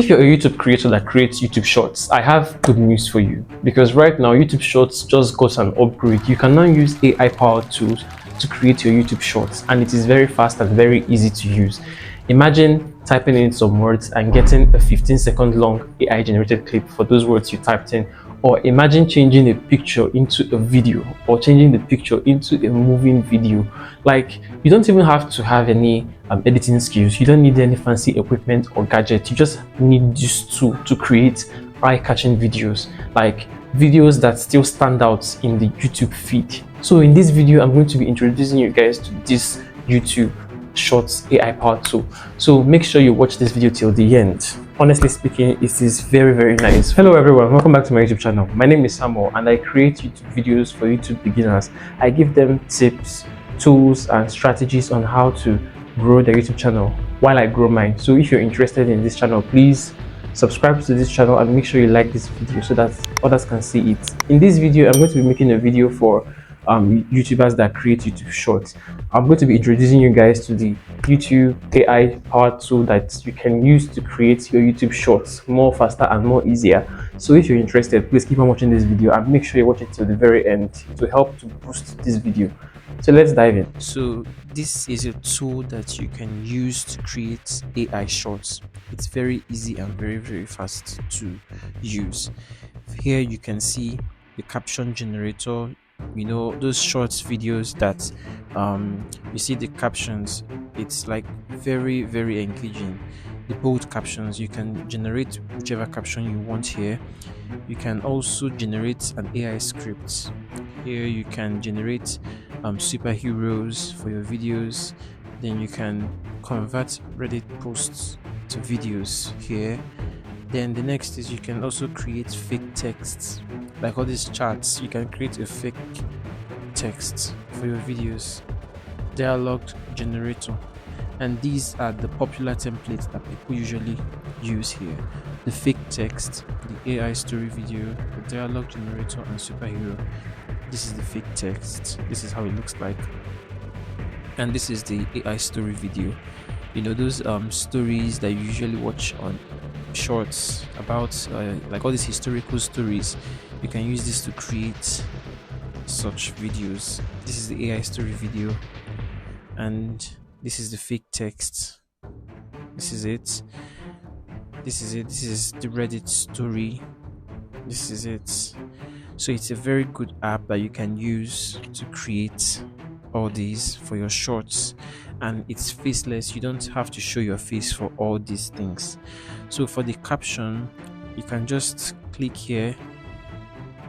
If you're a YouTube creator that creates YouTube Shorts, I have good news for you, because right now YouTube Shorts just got an upgrade. You can now use AI powered tools to create your YouTube Shorts, and it is very fast and very easy to use. Imagine typing in some words and getting a 15-second long AI generated clip for those words you typed in, or imagine changing a picture into a video, or changing the picture into a moving video. Like, you don't even have to have any editing skills. You don't need any fancy equipment or gadget. You just need this tool to create eye-catching videos, like videos that still stand out in the YouTube feed. So in this video, I'm going to be introducing you guys to this YouTube Shorts AI powered tool. So make sure you watch this video till the end. Honestly speaking, it is very nice. Hello everyone, welcome back to my YouTube channel. My name is Samuel and I create YouTube videos for YouTube beginners. I give them tips, tools and strategies on how to grow their YouTube channel while I grow mine. So if you're interested in this channel, please subscribe to this channel and make sure you like this video so that others can see it. In this video, I'm going to be making a video for YouTubers that create YouTube Shorts. I'm going to be introducing you guys to the YouTube AI powered tool that you can use to create your YouTube Shorts more faster and more easier. So if you're interested, please keep on watching this video and make sure you watch it till the very end. It will help to boost this video. So let's dive in. So this is a tool that you can use to create AI Shorts. It's very easy and very fast to use. Here you can see the caption generator. You know, those shorts videos that you see the captions, it's like very engaging. The bold captions, you can generate whichever caption you want here. You can also generate an AI script. Here you can generate superheroes for your videos. Then you can convert Reddit posts to videos here. Then the next is you can also create fake texts, like all these charts. You can create a fake text for your videos. Dialogue generator, and these are the popular templates that people usually use here: the fake text, the AI story video, the dialogue generator, and superhero. This is the fake text. This is how it looks like, and this is the AI story video. You know, those stories that you usually watch on shorts about like all these historical stories. You can use this to create such videos. This is the AI story video, and this is the fake text. This is it. This is the Reddit story. This is it. So it's a very good app that you can use to create all these for your shorts, and it's faceless. You don't have to show your face for all these things. So for the caption, you can just click here.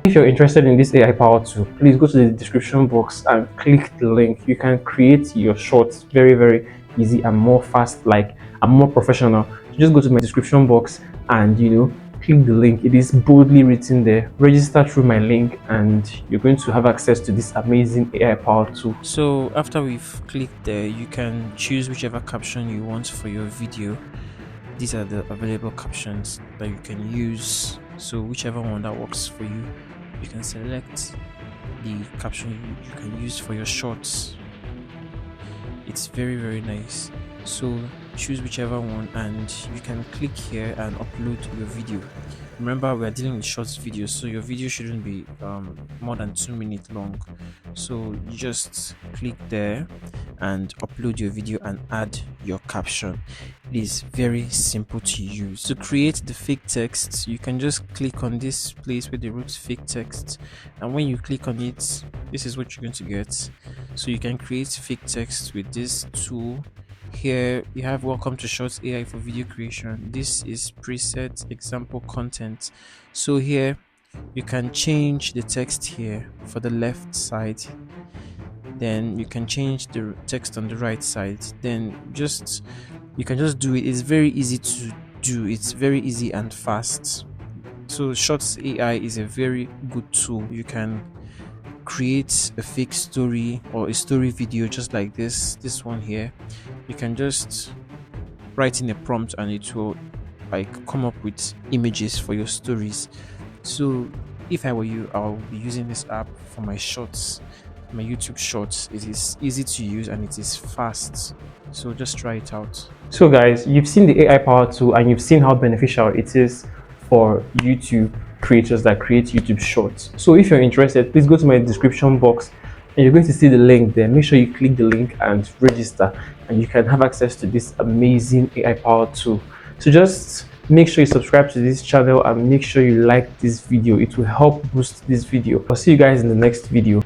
If you're interested in this AI powered tool, please go to the description box and click the link. You can create your shorts very easy and more fast, like, and more professional. So just go to my description box and click the link. It is boldly written there. Register through my link and you're going to have access to this amazing AI powered tool. So after we've clicked there, you can choose whichever caption you want for your video. These are the available captions that you can use. So whichever one that works for you, you can select the caption you can use for your shorts. It's very nice. So choose whichever one and you can click here and upload your video. Remember, we are dealing with short videos, so your video shouldn't be more than 2 minutes long. So you just click there and upload your video and add your caption. It is very simple to use. To create the fake text, you can just click on this place where they wrote fake text, and when you click on it, this is what you're going to get. So you can create fake text with this tool. Here you have welcome to Shorts AI for video creation. This is preset example content. So here you can change the text here for the left side, then you can change the text on the right side, then you can just do it. It's very easy to do. It's very easy and fast. So Shorts AI is a very good tool. You can create a fake story or a story video just like this one here. You can just write in a prompt and it will like come up with images for your stories. So if I were you, I'll be using this app for my shorts my YouTube Shorts. It is easy to use and it is fast. So just try it out. So guys, you've seen the AI power tool and you've seen how beneficial it is for YouTube creators that create YouTube Shorts. So if you're interested, please go to my description box and you're going to see the link there. Make sure you click the link and register, and you can have access to this amazing AI power tool. So just make sure you subscribe to this channel and make sure you like this video. It will help boost this video. I'll see you guys in the next video.